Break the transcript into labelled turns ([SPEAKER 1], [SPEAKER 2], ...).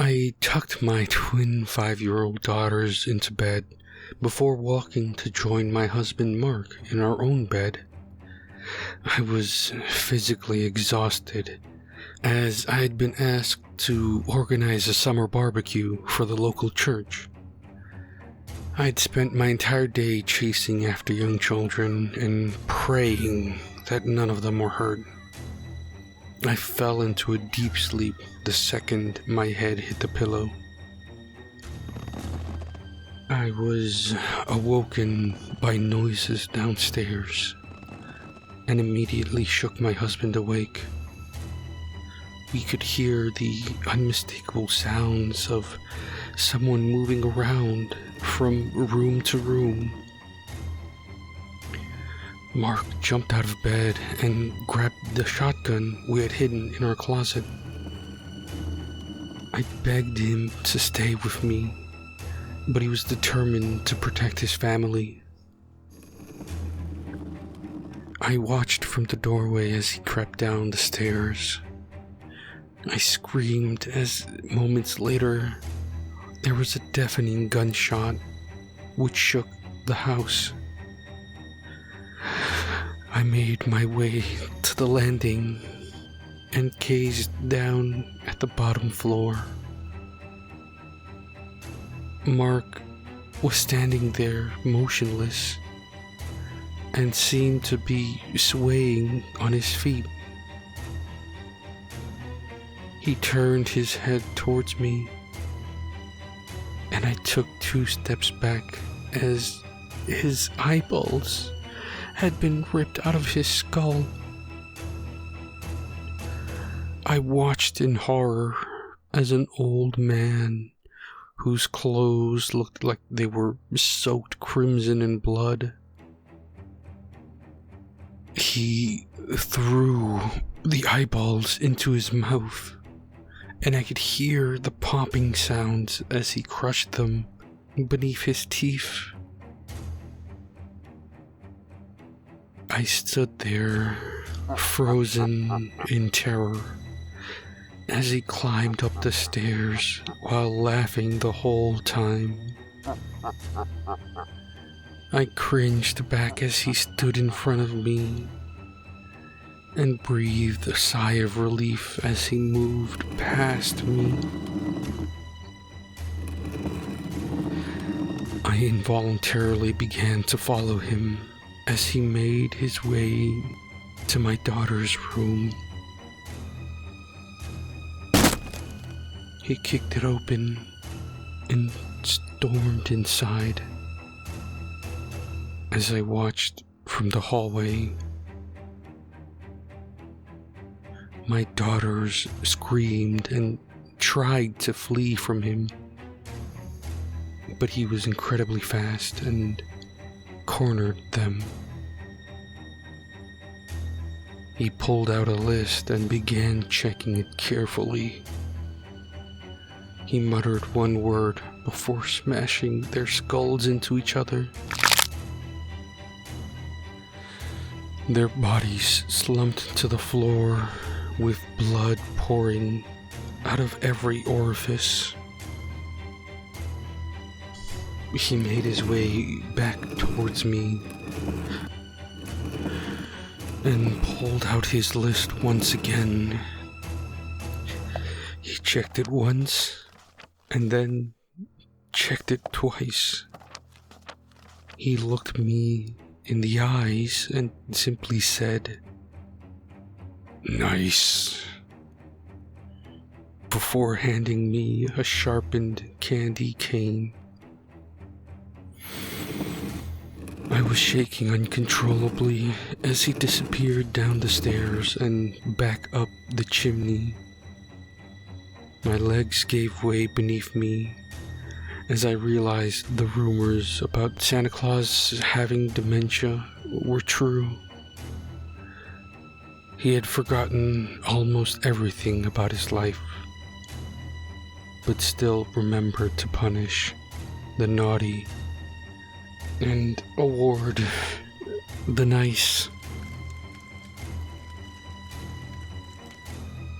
[SPEAKER 1] I tucked my twin 5-year-old daughters into bed before walking to join my husband Mark in our own bed. I was physically exhausted, as I had been asked to organize a summer barbecue for the local church. I'd spent my entire day chasing after young children and praying that none of them were hurt. I fell into a deep sleep the second my head hit the pillow. I was awoken by noises downstairs and immediately shook my husband awake. We could hear the unmistakable sounds of someone moving around from room to room. Mark jumped out of bed and grabbed the shotgun we had hidden in our closet. I begged him to stay with me, but he was determined to protect his family. I watched from the doorway as he crept down the stairs. I screamed as moments later there was a deafening gunshot which shook the house. I made my way to the landing and gazed down at the bottom floor. Mark was standing there motionless and seemed to be swaying on his feet. He turned his head towards me, and I took 2 steps back as his eyeballs had been ripped out of his skull. I watched in horror as an old man, whose clothes looked like they were soaked crimson in blood, he threw the eyeballs into his mouth, and I could hear the popping sounds as he crushed them beneath his teeth. I stood there, frozen in terror, as he climbed up the stairs while laughing the whole time. I cringed back as he stood in front of me and breathed a sigh of relief as he moved past me. I involuntarily began to follow him as he made his way to my daughter's room. He kicked it open and stormed inside. As I watched from the hallway, my daughters screamed and tried to flee from him, but he was incredibly fast and cornered them. He pulled out a list and began checking it carefully. He muttered one word before smashing their skulls into each other. Their bodies slumped to the floor with blood pouring out of every orifice. He made his way back towards me and pulled out his list once again. He checked it once and then checked it twice. He looked me in the eyes and simply said, "Nice," before handing me a sharpened candy cane. I was shaking uncontrollably as he disappeared down the stairs and back up the chimney. My legs gave way beneath me as I realized the rumors about Santa Claus having dementia were true. He had forgotten almost everything about his life, but still remembered to punish the naughty and award the nice.